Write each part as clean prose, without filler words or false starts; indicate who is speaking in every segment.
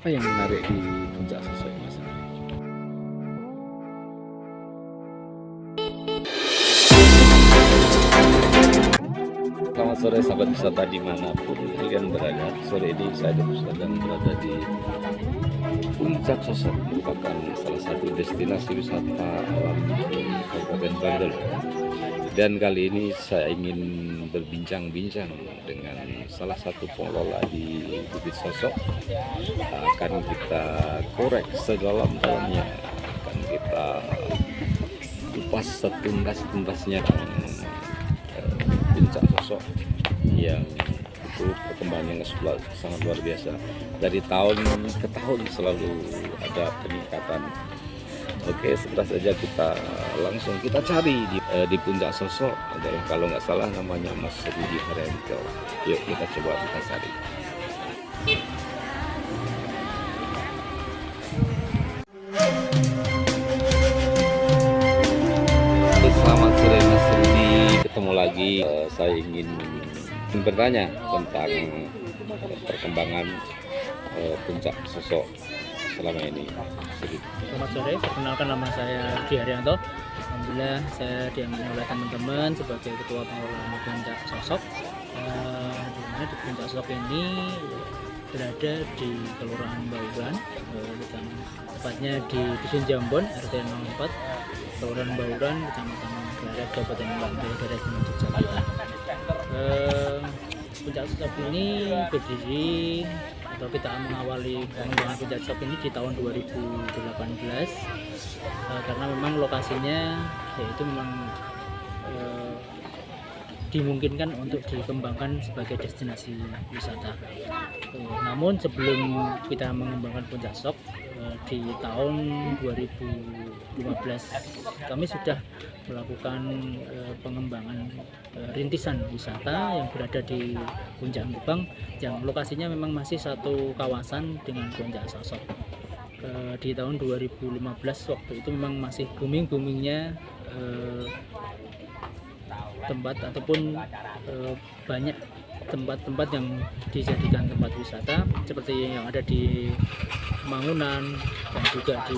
Speaker 1: Apa yang menarik di Puncak Sosok ini, Mas? Selamat sore sahabat wisata dimanapun kalian berada. Sore ini saya sedang berada di Puncak Sosok, merupakan salah satu destinasi wisata alam di Kabupaten Bantul. Dan kali ini saya ingin berbincang-bincang dengan salah satu pengelola di Bukit Sosok. Akan kita korek sedalam-dalamnya, akan kita kupas setuntas-tuntasnya Puncak Sosok yang itu perkembangannya sangat luar biasa. Dari tahun ke tahun selalu ada peningkatan. Oke, segera saja kita cari di Puncak Sosok. Adalah kalau nggak salah namanya Mas Rudi Haryanto. Yuk kita coba kita cari. Selamat sore Mas Rudi, ketemu lagi. Saya ingin bertanya tentang perkembangan Puncak Sosok selama ini.
Speaker 2: Selamat sore, perkenalkan nama saya Rudi Haryanto. Alhamdulillah saya diamini oleh teman-teman sebagai ketua pengelola Puncak Sosok. Di mana di Puncak Sosok ini berada di Kelurahan Bauran, tepatnya di Dusun Jambon, RT 04, Kelurahan Bauran, Kecamatan Glaret, Kabupaten Bantul, daerah istimewa Yogyakarta. Puncak Sosok ini berdiri atau kita mengawali pengembangan Puncak Sosok ini di tahun 2018 karena memang lokasinya yaitu memang dimungkinkan untuk dikembangkan sebagai destinasi wisata. Namun sebelum kita mengembangkan Puncak Sosok di tahun 2015 kami sudah melakukan pengembangan rintisan wisata yang berada di Puncak Gebang yang lokasinya memang masih satu kawasan dengan Puncak Sosok. Di tahun 2015 waktu itu memang masih boomingnya tempat ataupun banyak tempat-tempat yang dijadikan tempat wisata seperti yang ada di Mangunan dan juga di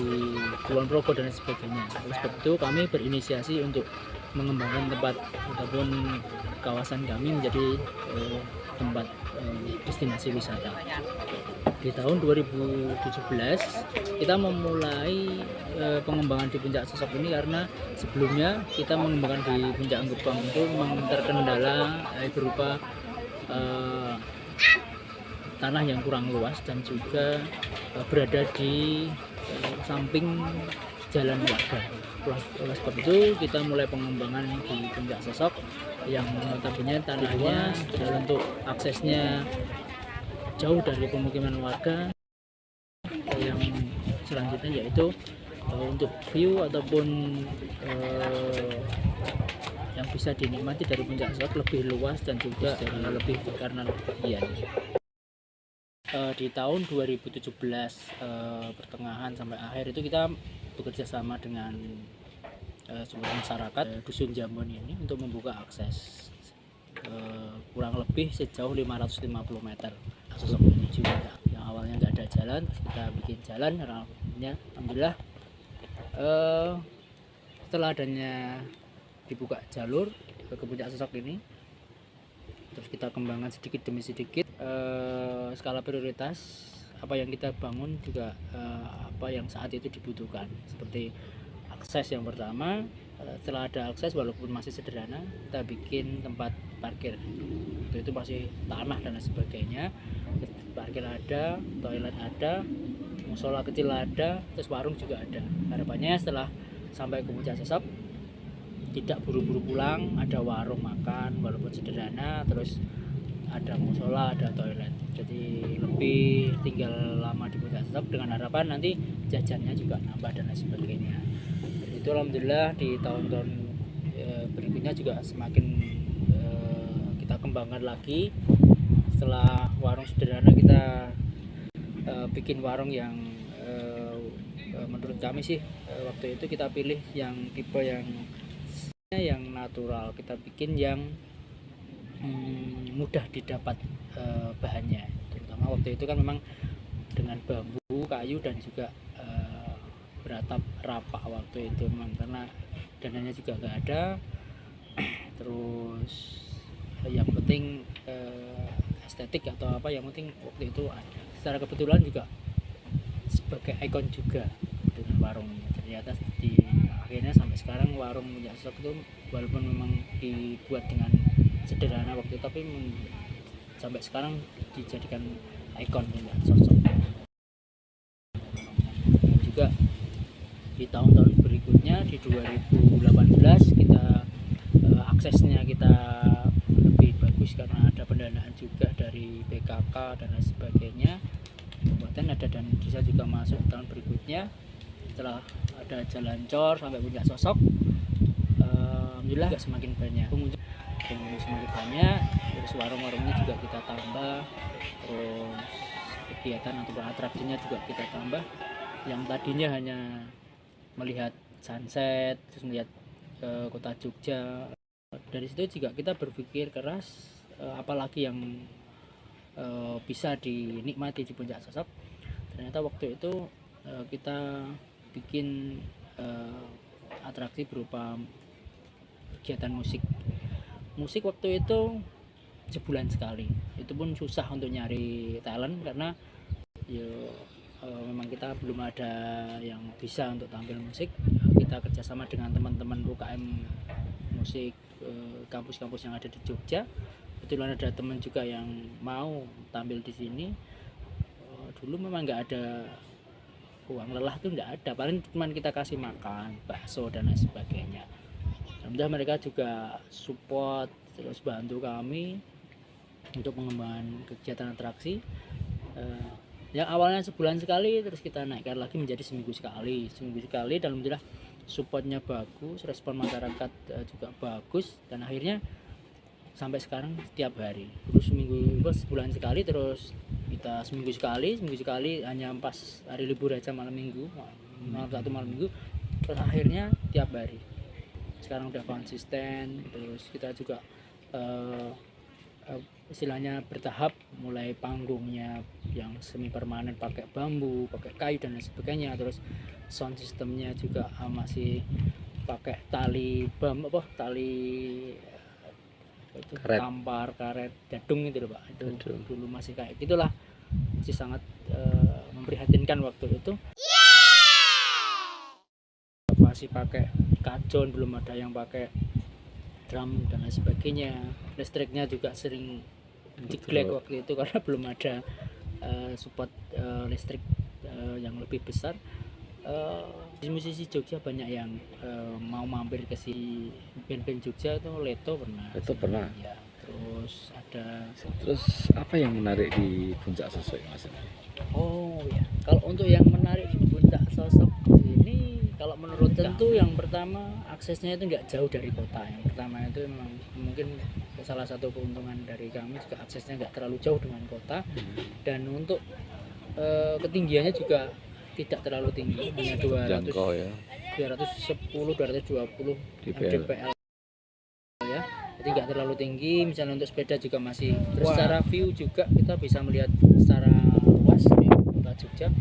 Speaker 2: Kulon Progo dan sebagainya. Oleh sebab itu kami berinisiasi untuk mengembangkan tempat ataupun kawasan kami menjadi tempat destinasi wisata. Di tahun 2017 kita memulai pengembangan di Puncak Sosok ini karena sebelumnya kita mengembangkan di Puncak Gebang itu memang terkendala berupa tanah yang kurang luas dan juga berada di samping jalan warga. Oleh sebab itu kita mulai pengembangan di Puncak Sosok yang notabene tanahnya dan untuk aksesnya jauh dari pemukiman warga. Yang selanjutnya yaitu untuk view ataupun yang bisa dinikmati dari Puncak Sosok lebih luas dan juga lebih karena ketinggian. Di tahun 2017 pertengahan sampai akhir itu kita bekerja sama dengan sumber masyarakat Dusun Jambon ini untuk membuka akses kurang lebih sejauh 550 meter. Sosok ini juga yang awalnya nggak ada jalan, kita bikin jalan. Alhamdulillah setelah adanya dibuka jalur ke Puncak Sosok ini, terus kita kembangkan sedikit demi sedikit skala prioritas apa yang kita bangun juga apa yang saat itu dibutuhkan, seperti akses yang pertama. Setelah ada akses walaupun masih sederhana, kita bikin tempat parkir. Itu masih tanah dan sebagainya. Parkir ada, toilet ada, musola kecil ada, terus warung juga ada. Harapannya setelah sampai ke Puncak Sosok tidak buru-buru pulang, ada warung makan walaupun sederhana, terus ada musola, ada toilet. Jadi lebih tinggal lama di Puncak Sosok dengan harapan nanti jajannya juga nambah dan lain sebagainya. Itu alhamdulillah di tahun-tahun berikutnya juga semakin kita kembangkan lagi. Setelah warung sederhana kita bikin warung yang menurut kami sih waktu itu kita pilih yang tipe yang natural. Kita bikin yang mudah didapat bahannya, terutama waktu itu kan memang dengan bambu, kayu dan juga beratap rapak waktu itu memang karena dananya juga nggak ada. Terus yang penting estetik atau apa, yang penting waktu itu ada. Secara kebetulan juga sebagai ikon juga dengan warungnya, ternyata di akhirnya sampai sekarang warung Puncak Sosok itu walaupun memang dibuat dengan sederhana waktu itu, tapi sampai sekarang dijadikan ikon Puncak Sosok. Dan juga di tahun-tahun berikutnya di 2018 kita aksesnya kita lebih bagus karena ada pendanaan juga dari BKK dan lain sebagainya. Kabupaten ada dan desa juga masuk di tahun berikutnya setelah ada jalan cor sampai Puncak Sosok. Alhamdulillah juga semakin banyak pengunjung, semakin banyak, terus warung-warungnya juga kita tambah, terus kegiatan atau atraksinya juga kita tambah. Yang tadinya hanya melihat sunset, terus melihat kota Jogja, dari situ juga kita berpikir keras apalagi yang bisa dinikmati di Puncak Sosok. Ternyata waktu itu kita bikin atraksi berupa kegiatan musik waktu itu sebulan sekali. Itu pun susah untuk nyari talent karena memang kita belum ada yang bisa untuk tampil musik. Kita kerjasama dengan teman-teman UKM musik kampus-kampus yang ada di Jogja. Kebetulan ada teman juga yang mau tampil di sini. Dulu memang nggak ada uang lelah tuh, nggak ada, paling cuma kita kasih makan bakso dan lain sebagainya. Alhamdulillah mereka juga support terus bantu kami untuk pengembangan kegiatan atraksi. Yang awalnya sebulan sekali terus kita naikkan lagi menjadi seminggu sekali. Dan alhamdulillah supportnya bagus, respon masyarakat juga bagus, dan akhirnya sampai sekarang setiap hari. Terus sebulan sekali, terus kita seminggu sekali hanya pas hari libur aja, malam minggu, malam Sabtu malam minggu. Terus akhirnya tiap hari. Sekarang udah konsisten. Terus kita juga istilahnya bertahap, mulai panggungnya yang semi permanen pakai bambu, pakai kayu dan lain sebagainya. Terus sound systemnya juga masih pakai tali itu tampar, karet, jadung gitu loh Pak. Itu dulu masih kayak gitulah, masih sangat memprihatinkan waktu itu. Masih pakai kajon, belum ada yang pakai drum dan lain sebagainya. Listriknya juga sering jeglek waktu itu karena belum ada support listrik yang lebih besar. Musisi Jogja banyak yang mau mampir ke si band-band Jogja itu. Leto pernah. Ya, terus ada.
Speaker 1: Terus apa yang menarik di Puncak Sosok Mas?
Speaker 2: Oh ya, kalau untuk yang menarik di Puncak Sosok ini, kalau menurut tentu yang pertama aksesnya itu nggak jauh dari kota. Yang pertama itu memang mungkin salah satu keuntungan dari kami juga aksesnya nggak terlalu jauh dengan kota, dan untuk ketinggiannya juga tidak terlalu tinggi, hanya 210 220 mdpl ya, jadi nggak terlalu tinggi. Misalnya untuk sepeda juga masih. Terus secara view juga kita bisa melihat secara luas kota Jogja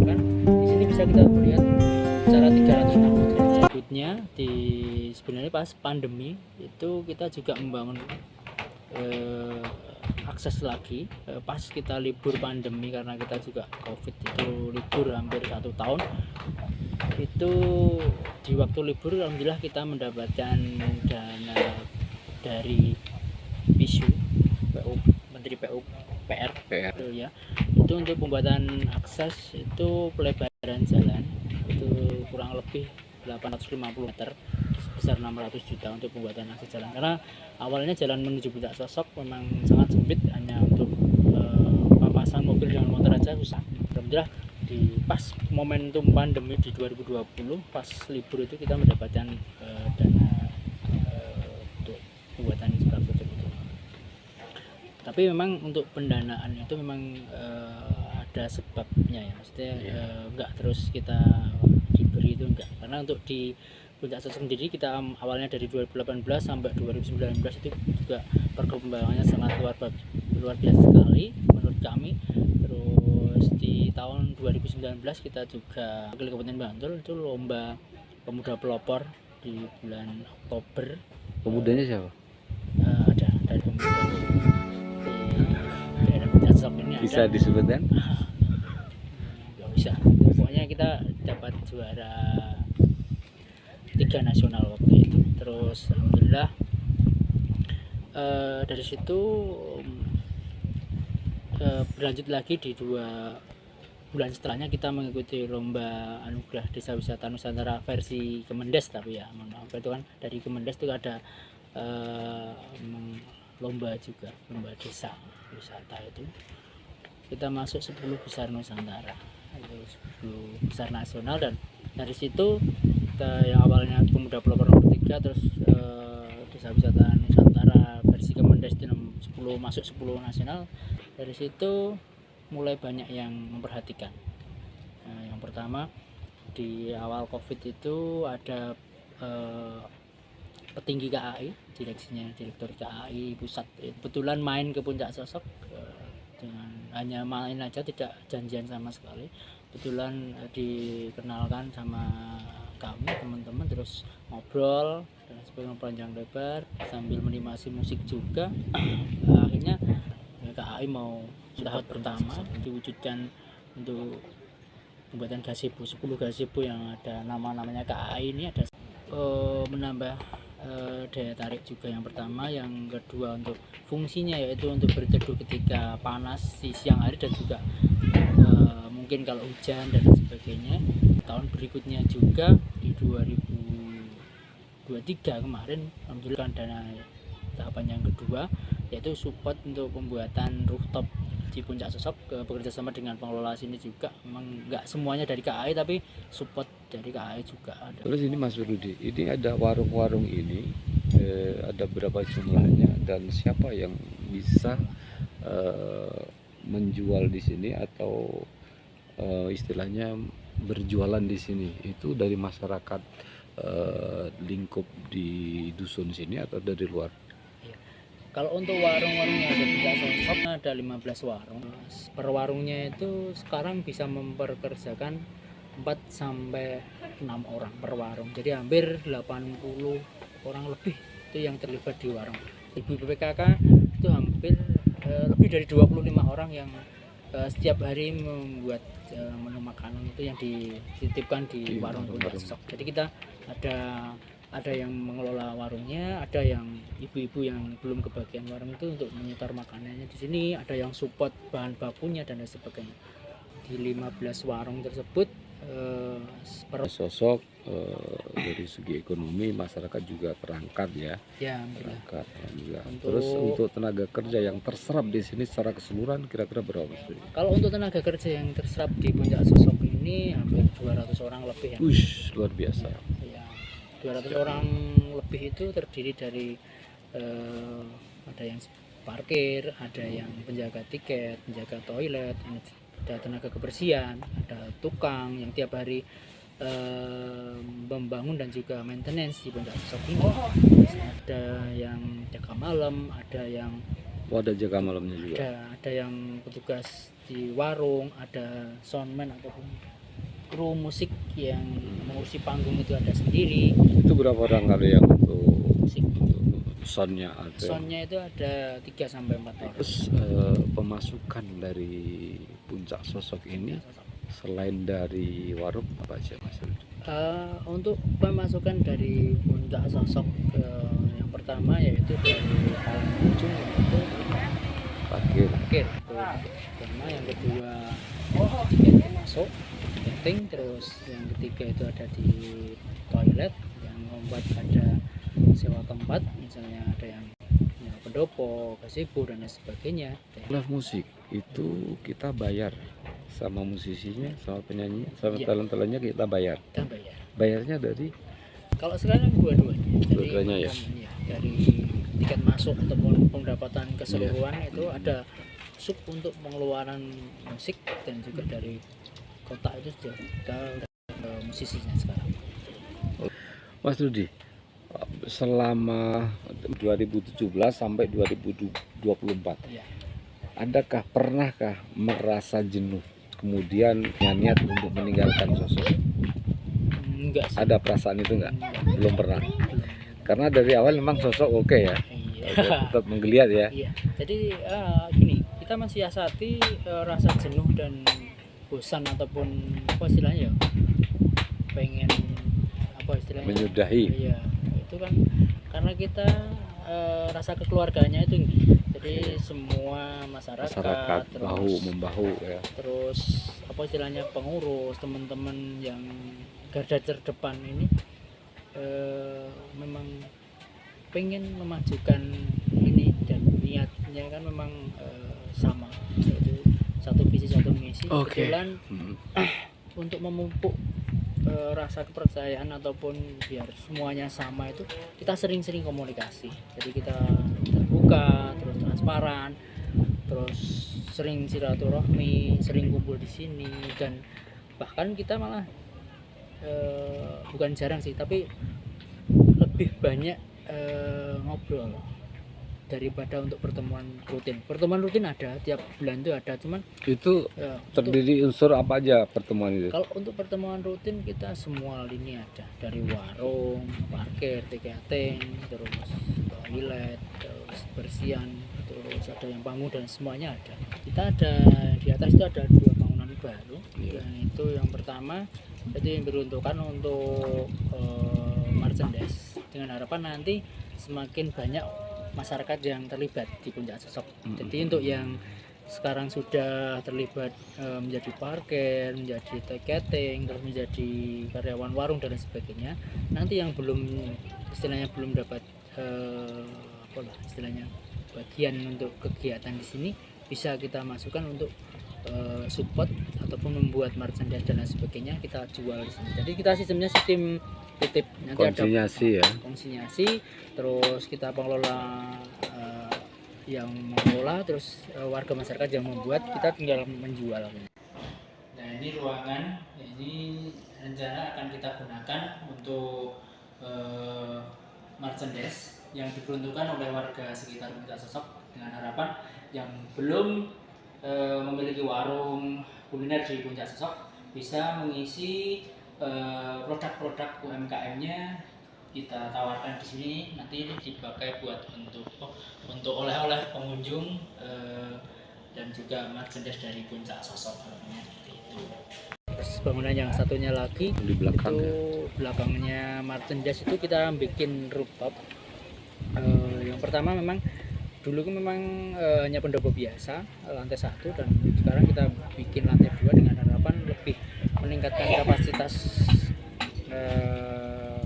Speaker 2: kan. Di sini bisa kita melihat secara 360 derajat. Berikutnya sebenarnya pas pandemi itu kita juga membangun akses lagi pas kita libur pandemi, karena kita juga COVID itu libur hampir 1 tahun. Itu di waktu libur alhamdulillah kita mendapatkan dana dari PISU, Menteri PUPR ya, itu untuk pembuatan akses, itu pelebaran jalan itu kurang lebih 850 meter sebesar 600 juta untuk pembuatan akses jalan, karena awalnya jalan menuju Puncak Sosok memang sangat sempit, hanya untuk papasan mobil dengan motor aja susah. Alhamdulillah di pas momentum pandemi di 2020 pas libur itu kita mendapatkan dana untuk pembuatan infrastruktur itu. Tapi memang untuk pendanaan itu memang ada sebabnya ya, maksudnya enggak terus kita diberi itu enggak, karena untuk di Puncak Sosok sendiri kita awalnya dari 2018 sampai 2019 itu juga perkembangannya sangat luar biasa sekali menurut kami. Terus Terus di tahun 2019 kita juga wakil Kabupaten Bantul itu lomba pemuda pelopor di bulan Oktober.
Speaker 1: Pemudanya siapa?
Speaker 2: Ada dari pemuda di daerah Puncak ini
Speaker 1: Bisa
Speaker 2: ada.
Speaker 1: disebutkan?
Speaker 2: Nggak bisa. Pokoknya kita dapat juara 3 nasional waktu itu. Terus alhamdulillah dari situ berlanjut lagi di 2 bulan setelahnya kita mengikuti lomba anugerah desa wisata Nusantara versi Kemendes, tapi ya mohon maaf itu kan dari Kemendes itu ada lomba juga, lomba desa wisata itu kita masuk 10 besar Nusantara, itu 10 besar nasional. Dan dari situ kita yang awalnya pemuda pelopor nomor 3 terus desa wisata Nusantara versi Kemendes itu 10 masuk 10 nasional. Dari situ mulai banyak yang memperhatikan. Yang pertama di awal COVID itu ada petinggi KAI, direksinya direktur KAI pusat kebetulan main ke Puncak Sosok, dengan hanya main aja tidak janjian sama sekali. Kebetulan dikenalkan sama kami teman-teman, terus ngobrol dan sebagainya panjang lebar sambil menikmati musik juga. Akhirnya KAI mau tahap pertama diwujudkan untuk pembuatan gazebo, 10 gazebo yang ada nama-namanya KAI ini ada menambah daya tarik juga yang pertama. Yang kedua untuk fungsinya yaitu untuk berteduh ketika panas di siang hari dan juga mungkin kalau hujan dan sebagainya. Tahun berikutnya juga di 2023 kemarin alhamdulillah dana tahapan yang kedua yaitu support untuk pembuatan rooftop di Puncak Sosok, bekerja sama dengan pengelola sini juga. Memang nggak semuanya dari KAI tapi support dari KAI juga ada.
Speaker 1: Terus ini Mas Rudi, ini ada warung-warung ini ada berapa jumlahnya dan siapa yang bisa menjual di sini atau istilahnya berjualan di sini? Itu dari masyarakat lingkup di dusun sini atau dari luar?
Speaker 2: Kalau untuk warung-warung yang ada di Puncak Sosok ada 15 warung. Per warungnya itu sekarang bisa memperkerjakan 4 sampai 6 orang per warung. Jadi hampir 80 orang lebih itu yang terlibat di warung. Ibu PPKK itu hampir lebih dari 25 orang yang setiap hari membuat menu makanan itu yang dititipkan di warung Puncak Sosok. Jadi kita ada yang mengelola warungnya, ada yang ibu-ibu yang belum kebagian warung itu untuk menyetor makanannya di sini, ada yang support bahan bakunya dan lain sebagainya. Di 15 warung tersebut per
Speaker 1: Sosok dari segi ekonomi masyarakat juga terangkat ya.
Speaker 2: ya
Speaker 1: Terangkat, alhamdulillah.
Speaker 2: Untuk-
Speaker 1: Terus untuk tenaga kerja yang terserap di sini secara keseluruhan kira-kira berapa Mas Rudi?
Speaker 2: kalau untuk tenaga kerja yang terserap di Puncak Sosok ini hampir 200 orang lebih ya.
Speaker 1: Wush, luar biasa.
Speaker 2: Ya, 200 orang lebih itu terdiri dari ada yang parkir, ada yang penjaga tiket, penjaga toilet, ada tenaga kebersihan, ada tukang yang tiap hari membangun dan juga maintenance di Puncak Sosok ini. Terus ada yang jaga malam, ada yang
Speaker 1: Oh, ada jaga malamnya juga.
Speaker 2: ada yang petugas di warung, ada soundman ataupun kru musik yang mengurusi panggung itu ada sendiri.
Speaker 1: Itu berapa orang ada yang untuk
Speaker 2: Musik
Speaker 1: soundnya ada?
Speaker 2: soundnya itu ada 3 sampai 4 orang.
Speaker 1: Terus pemasukan dari Puncak Sosok ini selain dari warung apa aja Mas Rudi?
Speaker 2: Untuk pemasukan dari Puncak Sosok yang pertama yaitu dari palang ujung yaitu
Speaker 1: Parkir.
Speaker 2: parkir itu pertama, yang kedua tiket masuk tiketing, terus yang ketiga itu ada di toilet, yang keempat ada sewa tempat, misalnya ada yang pendopo, gazebo dan lain sebagainya.
Speaker 1: Live musik itu kita bayar sama musisinya, sama penyanyi, sama
Speaker 2: Iya.
Speaker 1: talent-talentnya kita bayar.
Speaker 2: Kita bayar.
Speaker 1: Bayarnya dari
Speaker 2: Kalau sekarang dua-duanya,
Speaker 1: Dua-duanya ya?
Speaker 2: Dari tiket masuk ataupun pendapatan keseluruhan itu ada sub untuk pengeluaran musik dan juga dari kota itu sudah kita ke musisinya sekarang.
Speaker 1: Mas Rudi, selama 2017 sampai 2024,
Speaker 2: Ya.
Speaker 1: pernahkah merasa jenuh kemudian niat untuk meninggalkan sosok?
Speaker 2: Enggak sih.
Speaker 1: Ada perasaan itu enggak? Belum pernah.
Speaker 2: Belum.
Speaker 1: Karena dari awal memang sosok oke ya,
Speaker 2: Iya.
Speaker 1: tetap menggeliat ya.
Speaker 2: Iya. Jadi gini, kita mensiasati rasa jenuh dan bosan ataupun apa istilahnya ya, pengen apa istilahnya,
Speaker 1: Menyudahi.
Speaker 2: iya itu kan karena kita rasa kekeluarganya itu tinggi. Jadi semua masyarakat terus
Speaker 1: bahu membahu ya.
Speaker 2: terus apa istilahnya pengurus teman-teman yang garda terdepan ini memang pengen memajukan ini dan niatnya kan memang sama, yaitu satu visi satu misi.
Speaker 1: Oke.
Speaker 2: Kebetulan untuk memupuk rasa kepercayaan ataupun biar semuanya sama itu kita sering-sering komunikasi. Jadi kita terbuka, terus transparan, terus sering silaturahmi, sering kumpul di sini, dan bahkan kita malah bukan jarang sih, tapi lebih banyak ngobrol daripada untuk pertemuan rutin. Pertemuan rutin ada tiap bulan itu ada, cuman
Speaker 1: Itu
Speaker 2: untuk
Speaker 1: terdiri unsur apa aja pertemuan itu?
Speaker 2: kalau untuk pertemuan rutin kita semua lini ada, dari warung, parkir, tiketing, terus toilet, terus bersihan, terus ada yang bangun dan semuanya ada. Kita ada di atas itu ada 2 bangunan baru.
Speaker 1: Iya.
Speaker 2: Yang itu yang pertama itu yang diperuntukkan untuk merchandise, dengan harapan nanti semakin banyak masyarakat yang terlibat di Puncak Sosok. Jadi untuk yang sekarang sudah terlibat menjadi parkir, menjadi tiketing, terus menjadi karyawan warung dan lain sebagainya, nanti yang belum istilahnya belum dapat apa lah istilahnya bagian untuk kegiatan di sini, bisa kita masukkan untuk support ataupun membuat merchandise dan lain sebagainya, kita jual di sini. Jadi kita sistemnya sistem titip, nanti
Speaker 1: Konsinyasi ya.
Speaker 2: ada konsinyasi, terus kita pengelola yang mengelola, terus warga masyarakat yang membuat, kita tinggal menjual. Nah ini ruangan, ini rencana akan kita gunakan untuk merchandise yang diperuntukkan oleh warga sekitar Puncak Sosok, dengan harapan yang belum memiliki warung kuliner di Puncak Sosok bisa mengisi produk-produk UMKM-nya, kita tawarkan di sini, nanti ini dipakai buat untuk oleh-oleh pengunjung dan juga merchandise dari Puncak Sosok, seperti itu. Terus bangunan yang satunya lagi
Speaker 1: Di belakang
Speaker 2: itu
Speaker 1: ya.
Speaker 2: belakangnya merchandise itu kita bikin rooftop. Yang pertama memang dulu itu memang hanya pendopo biasa lantai 1, dan sekarang kita bikin lantai 2 dengan harapan lebih meningkatkan kapasitas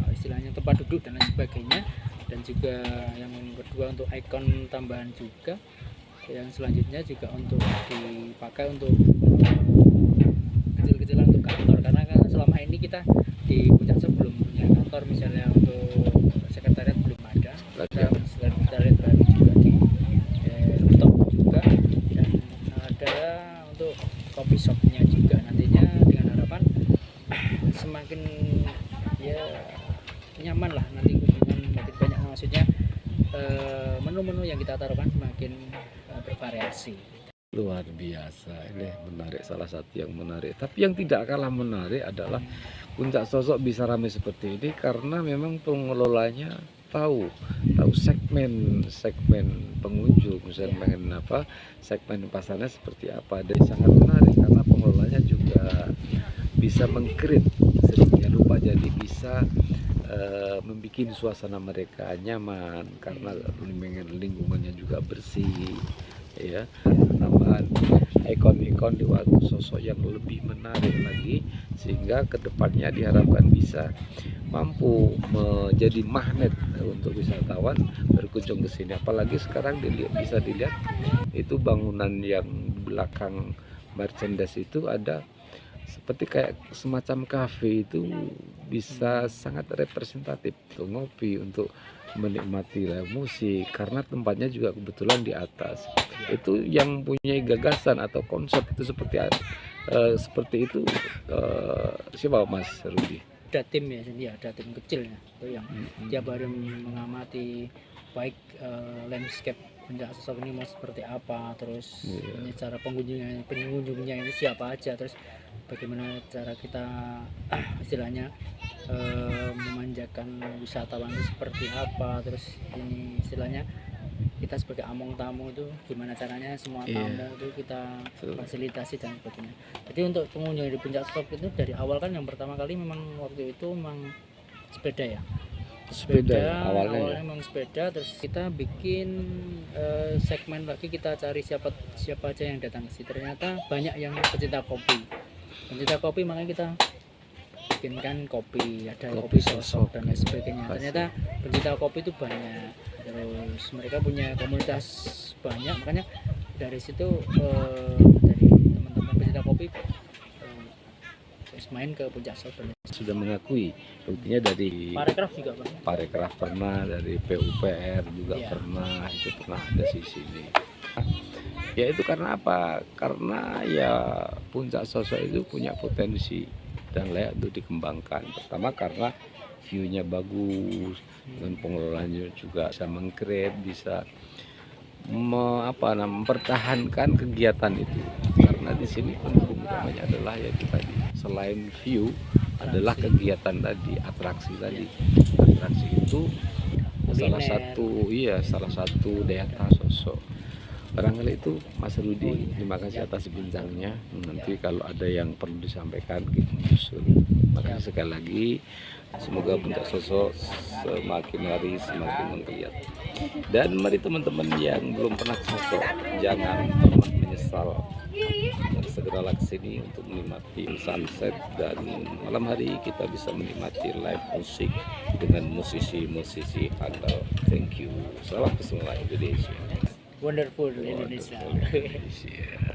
Speaker 2: istilahnya tempat duduk dan lain sebagainya, dan juga yang kedua untuk ikon tambahan juga, yang selanjutnya juga untuk dipakai untuk kecil-kecilan untuk kantor, karena kan selama ini kita di Puncak Sosok belum punya kantor, misalnya untuk sekretariat belum ada, sekretariat baru juga di rooftop juga, dan ada untuk coffee shopnya juga nantinya, dengan harapan semakin ya nyaman lah nanti kunjungan makin banyak, maksudnya menu-menu yang kita taruhkan semakin bervariasi.
Speaker 1: Luar biasa, ini menarik, salah satu yang menarik. Tapi yang tidak kalah menarik adalah Puncak Sosok bisa ramai seperti ini karena memang pengelolanya tahu segmen pengunjung, misalnya pengen apa, segmen pasarnya seperti apa. Dan sangat menarik karena pengelolanya juga bisa mengkrit sedemikian rupa, jadi bisa membuat suasana mereka nyaman karena lingkungannya juga bersih ya. Tambahan ikon-ikon di waktu sosok yang lebih menarik lagi, sehingga kedepannya diharapkan bisa mampu menjadi magnet untuk wisatawan berkunjung ke sini. Apalagi sekarang bisa dilihat itu bangunan yang belakang merchandise itu ada seperti kayak semacam kafe, itu bisa sangat representatif untuk ngopi, untuk menikmati live musik, karena tempatnya juga kebetulan di atas. Itu yang punya gagasan atau konsep itu seperti itu siapa Mas Rudi?
Speaker 2: Ada tim ya, ada tim kecil ya, itu yang tiap hari mengamati baik landscape puncak sosok ini mau seperti apa, terus
Speaker 1: Iya.
Speaker 2: ini cara pengunjungnya ini siapa aja, terus bagaimana cara kita istilahnya memanjakan wisatawan itu seperti apa, terus ini istilahnya kita sebagai among tamu itu gimana caranya semua
Speaker 1: Iya.
Speaker 2: tamu itu kita
Speaker 1: Betul.
Speaker 2: fasilitasi dan sebagainya. Jadi untuk pengunjung di puncak sosok itu dari awal kan yang pertama kali memang waktu itu memang sepeda ya.
Speaker 1: Sepeda ya, awalnya ya.
Speaker 2: memang sepeda, terus kita bikin segmen lagi, kita cari siapa aja yang datang ke sini. Ternyata banyak yang pencinta kopi, makanya kita bikinkan kopi, ada kopi sosok dan lain sebagainya. Ternyata pencinta kopi itu banyak, terus mereka punya komunitas banyak, makanya dari situ dari teman-teman pencinta kopi terus main ke puncak sosok.
Speaker 1: Sudah mengakui, buktinya dari
Speaker 2: Parekraf juga Bang.
Speaker 1: Parekraf pernah, dari PUPR juga
Speaker 2: Iya.
Speaker 1: pernah, itu pernah ada di sini. Ya itu karena apa? Karena ya puncak sosok itu punya potensi dan layak untuk dikembangkan. Pertama karena view-nya bagus, dan pengelolaannya juga bisa mengcreate, bisa mempertahankan kegiatan itu. Karena di sini pendukung utamanya adalah yaitu tadi, selain view adalah kegiatan tadi, atraksi tadi. Atraksi itu salah satu daya tarik sosok. Barangkali itu Mas Rudi, terima kasih atas bincangnya. Nanti kalau ada yang perlu disampaikan kita menyusul. Makasih sekali lagi. Semoga puncak sosok semakin hari semakin menggeliat. Dan mari teman-teman yang belum pernah ke sosok, jangan pernah menyesal. Dan segeralah ke sini untuk menikmati sunset, dan malam hari kita bisa menikmati live musik dengan musisi-musisi handal. Thank you. Salam kesemuanya Indonesia.
Speaker 2: Wonderful Indonesia.
Speaker 1: Wonderful Indonesia.